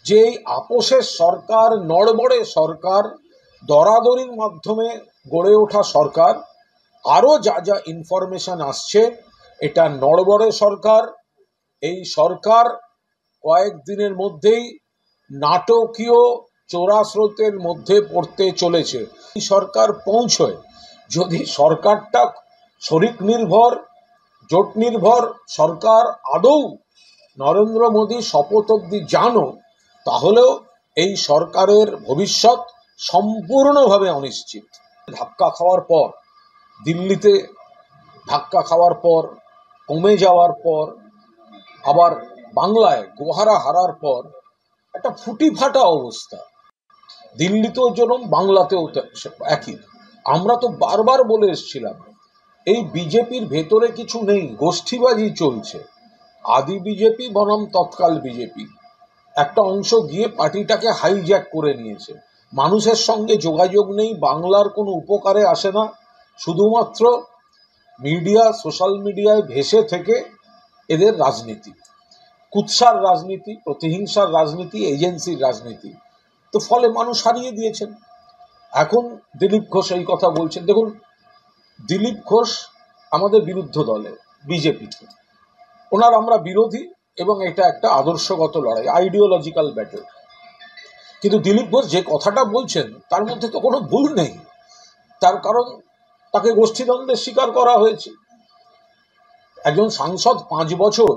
যে আপোষের সরকার, নড়বড়ে সরকার, দরাদরির মাধ্যমে গড়ে ওঠা সরকার, আরও যা যা ইনফরমেশন আসছে, এটা নড়বড়ে সরকার। এই সরকার কয়েকদিনের মধ্যেই নাটকীয় চোরাস্রোতের মধ্যে পড়তে চলেছে। এই সরকার পৌঁছয়, যদি সরকারটা শরিক নির্ভর, জোট নির্ভর সরকার আদৌ নরেন্দ্র মোদী শপথ অবধি জানো, তাহলেও এই সরকারের ভবিষ্যৎ সম্পূর্ণভাবে অনিশ্চিত। ধাক্কা খাওয়ার পর, দিল্লিতে ধাক্কা খাওয়ার পর, কমে যাওয়ার পর, আবার বাংলায় গোহারা হারার পর একটা ফুটি ফাটা অবস্থা। দিল্লিতেও যেরকম, বাংলাতেও একই। আমরা তো বারবার বলে এসেছিলাম এই বিজেপির ভেতরে কিছু নেই, গোষ্ঠীবাজি চলছে। আদি বিজেপি বনাম তৎকাল বিজেপি, একটা অংশ গিয়ে পার্টিটাকে হাইজ্যাক করে নিয়েছে। মানুষের সঙ্গে যোগাযোগ নেই, বাংলার কোনো উপকারে আসে না, শুধুমাত্র মিডিয়া, সোশ্যাল মিডিয়ায় ভেসে থেকে এদের রাজনীতি, কুৎসার রাজনীতি, প্রতিহিংসার রাজনীতি, এজেন্সির রাজনীতি। তো ফলে মানুষ হারিয়ে দিয়েছেন। এখন দিলীপ ঘোষ এই কথা বলছেন। দেখুন, দিলীপ ঘোষ আমাদের বিরুদ্ধ দলে, বিজেপিতে, ওনার আমরা বিরোধী এবং এটা একটা আদর্শগত লড়াই, আইডিওলজিক্যাল ব্যাটল। কিন্তু দিলীপ ঘোষ যে কথাটা বলছেন তার মধ্যে তো কোনো ভুল নেই। তার কারণ তাকে গোষ্ঠীদ্বন্দ্বের শিকার করা হয়েছে। একজন সাংসদ 5 বছর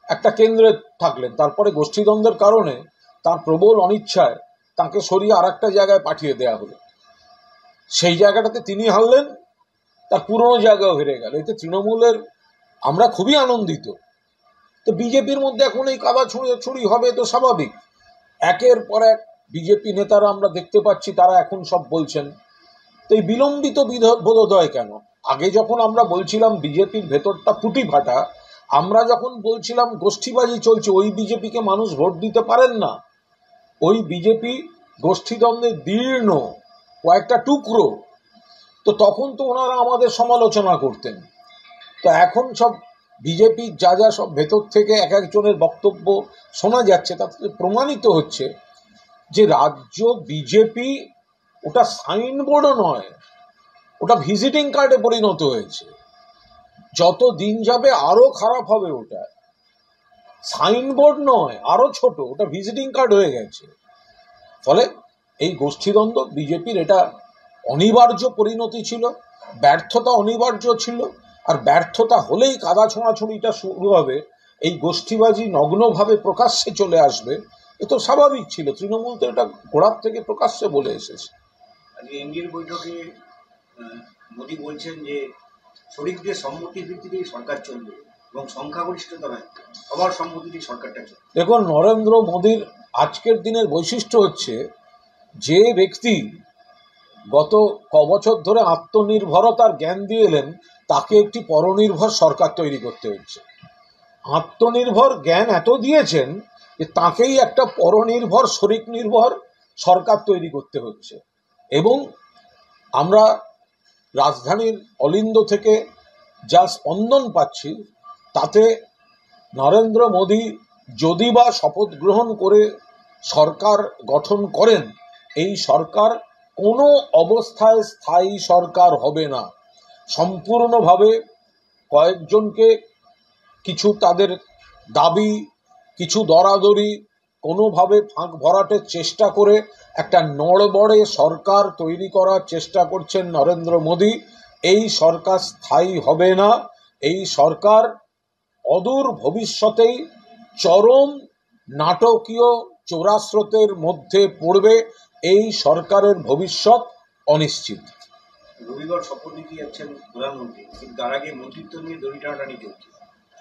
একটা কেন্দ্রে থাকলেন, তারপরে গোষ্ঠীদ্বন্দ্বের কারণে তার প্রবল অনিচ্ছায় তাকে সরিয়ে আর একটা জায়গায় পাঠিয়ে দেওয়া হলো। সেই জায়গাটাতে তিনি হারলেন, তার পুরনো জায়গাও হেরে গেল। এতে তৃণমূলের আমরা খুবই আনন্দিত। তো বিজেপির মধ্যে এখন এই কাদা ছুড়ি হবে তো স্বাভাবিক। একের পর এক বিজেপি নেতারা আমরা দেখতে পাচ্ছি তারা এখন সব বলছেন। তো এই বিলম্বিত বোধোদয় কেন? আগে যখন আমরা বলছিলাম বিজেপির ভেতরটা ফুটি ফাটা, আমরা যখন বলছিলাম গোষ্ঠীবাজি চলছে, ওই বিজেপিকে মানুষ ভোট দিতে পারেন না, ওই বিজেপি গোষ্ঠীদ্বন্দ্বে দীর্ণ কয়েকটা টুকরো, তো তখন তো ওনারা আমাদের সমালোচনা করতেন। তো এখন সব বিজেপির যা যা সব ভেতর থেকে এক একজনের বক্তব্য শোনা যাচ্ছে, তাতে প্রমাণিত হচ্ছে যে রাজ্য বিজেপি ওটা সাইনবোর্ডও নয়, ওটা ভিজিটিং কার্ডে পরিণত হয়েছে। যত দিন যাবে আরো খারাপ হবে। ওটা সাইনবোর্ড নয়, আরো ছোট, ওটা ভিজিটিং কার্ড হয়ে গেছে। ফলে এই গোষ্ঠীদ্বন্দ্ব বিজেপির এটা অনিবার্য পরিণতি ছিল, ব্যর্থতা অনিবার্য ছিল। আর ব্যর্থতা হলেই কাদা ছোঁড়াছুড়িটা শুরু হবে, এই গোষ্ঠীবাজি নগ্নভাবে প্রকাশ্যে চলে আসবে। এ তো স্বাভাবিক ছিল। তৃণমূল তো এটা গোড়ার থেকে প্রকাশ্যে বলে এসেছে। এনডিএর বৈঠকে মোদী বলছেন যে শরিকদের সম্মতির ভিত্তিতেই সরকার চলবে এবং সংখ্যাগরিষ্ঠতা নয়, সবার সম্মতিতেই সরকারটা চলবে। দেখুন, নরেন্দ্র মোদীর আজকের দিনের বৈশিষ্ট্য হচ্ছে, যে ব্যক্তি গত কবছর ধরে আত্মনির্ভরতার জ্ঞান দিয়ে এলেন, তাকে একটি পরনির্ভর সরকার তৈরি করতে হচ্ছে। আত্মনির্ভর জ্ঞান এত দিয়েছেন যে তাকেই একটা পরনির্ভর, শরিক নির্ভর সরকার তৈরি করতে হচ্ছে। এবং আমরা রাজধানীর অলিন্দ থেকে যা স্পন্দন পাচ্ছি, তাতে নরেন্দ্র মোদী যদি বা শপথ গ্রহণ করে সরকার গঠন করেন, এই সরকার কোনো অবস্থায় স্থায়ী সরকার হবে না। সম্পূর্ণভাবে কয়েকজনকে কিছু তাদের দাবি, কিছু দরাদরি, কোনোভাবে ফাঁক ভরাটের চেষ্টা করে একটা নড়বড়ে সরকার তৈরি করার চেষ্টা করছেন নরেন্দ্র মোদী। এই সরকার স্থায়ী হবে না। এই সরকার অদূর ভবিষ্যতেই চরম নাটকীয় চোরাস্রোতের মধ্যে পড়বে। এই সরকারের ভবিষ্যৎ অনিশ্চিত। রবিবার শপথ নিতে যাচ্ছেন প্রধানমন্ত্রী, কিন্তু তার আগে মন্ত্রিত্ব নিয়ে দড়ি টানাটানি চলছে।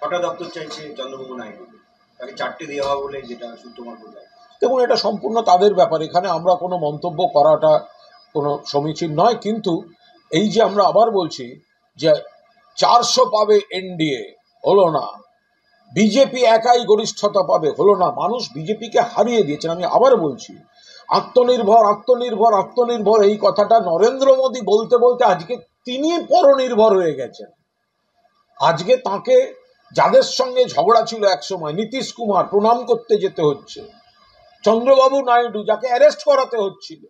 6টা দপ্তর চাইছে চন্দ্রবাবু নাইডু, তাকে 4টে দেওয়া হবে বলে যেটা সূত্রমার বললেন। দেখুন, এটা সম্পূর্ণ তাদের ব্যাপার, এখানে আমরা কোনো মন্তব্য করাটা কোনো সমীচীন নয়। কিন্তু এই যে আমরা আবার বলছি যে 400 পাবে এনডিএ, হলো না। বিজেপি একাই গরিষ্ঠতা পাবে, হলো না। মানুষ বিজেপিকে হারিয়ে দিয়েছেন। আমি আবার বলছি, আত্মনির্ভর আত্মনির্ভর আত্মনির্ভর এই কথাটা নরেন্দ্র মোদী বলতে বলতে আজকে তিনি পরনির্ভর হয়ে গেছেন। আজকে তাকে, যাদের সঙ্গে ঝগড়া ছিল একসময়, নীতিশ কুমার, প্রণাম করতে যেতে হচ্ছে। চন্দ্রবাবু নাইডু, যাকে অ্যারেস্ট করাতে হচ্ছিল,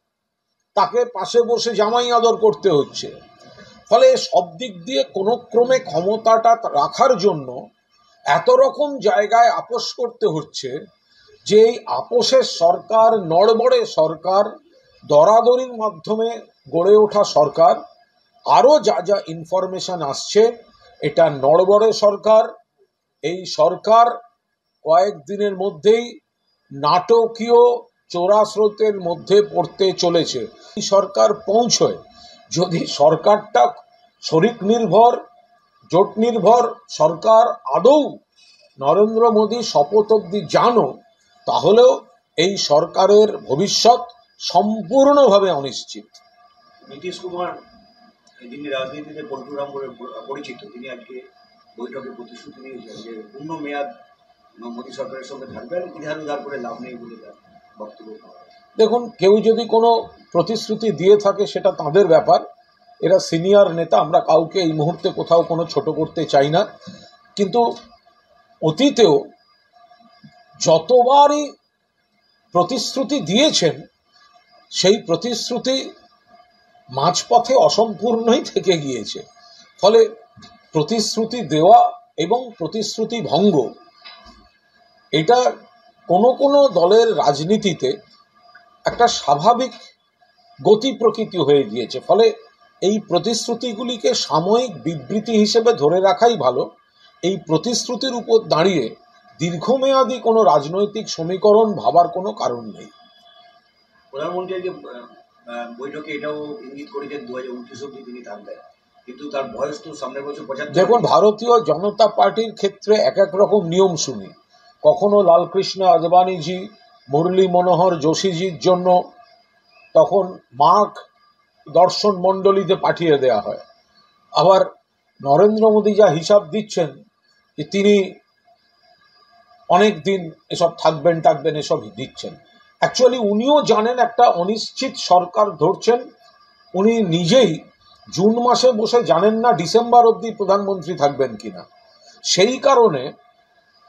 তাকে পাশে বসে জামাই আদর করতে হচ্ছে। ফলে সব দিক দিয়ে কোনো ক্রমে ক্ষমতাটা রাখার জন্য এত রকম জায়গায় আপোষ করতে হচ্ছে যে এই আপোষের সরকার, নড়বড়ে সরকার, দরাদরির মাধ্যমে গড়ে ওঠা সরকার, আরও যা যা ইনফরমেশন আসছে, এটা নড়বড়ে সরকার। এই সরকার কয়েকদিনের মধ্যেই নাটকীয় চোরাস্রোতের মধ্যে পড়তে চলেছে। এই সরকার পৌঁছয়, যদি সরকারটা শরিক নির্ভর, জোট নির্ভর সরকার আদৌ নরেন্দ্র মোদী শপথ অবধি জানো, তাহলেও এই সরকারের ভবিষ্যৎ সম্পূর্ণভাবে অনিশ্চিত। নীতিশ কুমার, যিনি রাজনীতিতে পল্টুরাম বলে পরিচিত, তিনি আজকে বৈঠকে প্রতিশ্রুতি দিয়েছেন যে পূর্ণ মেয়াদ মোদী সরকারের সঙ্গে থাকবেন, ইধার উধার করে লাভ নেই বলে তার বক্তব্য। দেখুন, কেউ যদি কোনো প্রতিশ্রুতি দিয়ে থাকে সেটা তাদের ব্যাপার, এরা সিনিয়র নেতা, আমরা কাউকে এই মুহূর্তে কোথাও কোনো ছোট করতে চাই না। কিন্তু অতীতেও যতবারই প্রতিশ্রুতি দিয়েছেন, সেই প্রতিশ্রুতি মাঝপথে অসম্পূর্ণই থেকে গিয়েছে। ফলে প্রতিশ্রুতি দেওয়া এবং প্রতিশ্রুতি ভঙ্গ, এটা কোনো কোনো দলের রাজনীতিতে একটা স্বাভাবিক গতি প্রকৃতি হয়ে গিয়েছে। ফলে এই প্রতিশ্রুতিগুলিকে সাময়িক বিবৃতি হিসেবে ধরে রাখাই ভালো। এই প্রতিশ্রুতির উপর দাঁড়িয়ে দীর্ঘমেয়াদী কোনো রাজনৈতিক সমীকরণ ভাবার কোনো কারণ নেই। প্রধানমন্ত্রী আজকে বৈঠকে এটাও ইঙ্গিত করেছেন 2029 অব্দি তিনি থাকবেন, কিন্তু তার বয়স তো সামনের বছর 75। দেখুন, ভারতীয় জনতা পার্টির ক্ষেত্রে এক এক রকম নিয়ম শুনি। কখনো লালকৃষ্ণ আদবানিজি, মুরলী মনোহর যোশীজির জন্য তখন মার্ক দর্শন মণ্ডলীতে পাঠিয়ে দেয়া হয়। আবার নরেন্দ্র মোদী যা হিসাব দিচ্ছেন যে তিনি অনেক দিন এসব থাকবেন এসব দিচ্ছেন। অ্যাকচুয়ালি উনিও জানেন একটা অনিশ্চিত সরকার ধরছেন। উনি নিজেই জুন মাসে বসে জানেন না ডিসেম্বর অবধি প্রধানমন্ত্রী থাকবেন কিনা। সেই কারণে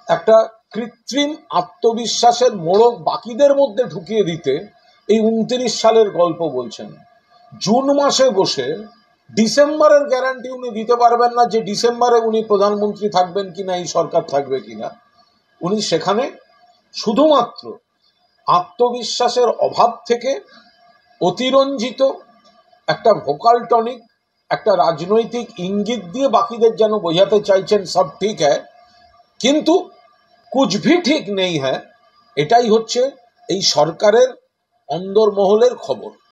একটা কৃত্রিম আত্মবিশ্বাসের মোড়ক বাকিদের মধ্যে ঢুকিয়ে দিতে এই 29 সালের গল্প বলছেন। জুন মাসে বসে ডিসেম্বরের গ্যারান্টি উনি দিতে পারবেন না যে ডিসেম্বরে উনি প্রধানমন্ত্রী থাকবেন কিনা, এই সরকার থাকবে কিনা। উনি সেখানে শুধুমাত্র আত্মবিশ্বাসের অভাব থেকে অতিরঞ্জিত একটা ভোকাল টনিক, একটা রাজনৈতিক ইঙ্গিত দিয়ে বাকিদের যেন বোঝাতে চাইছেন সব ঠিক হ্যায় কিন্তু কুছ ভি ঠিক নেই হ্যায়। এটাই হচ্ছে এই সরকারের অন্দরমহলের খবর।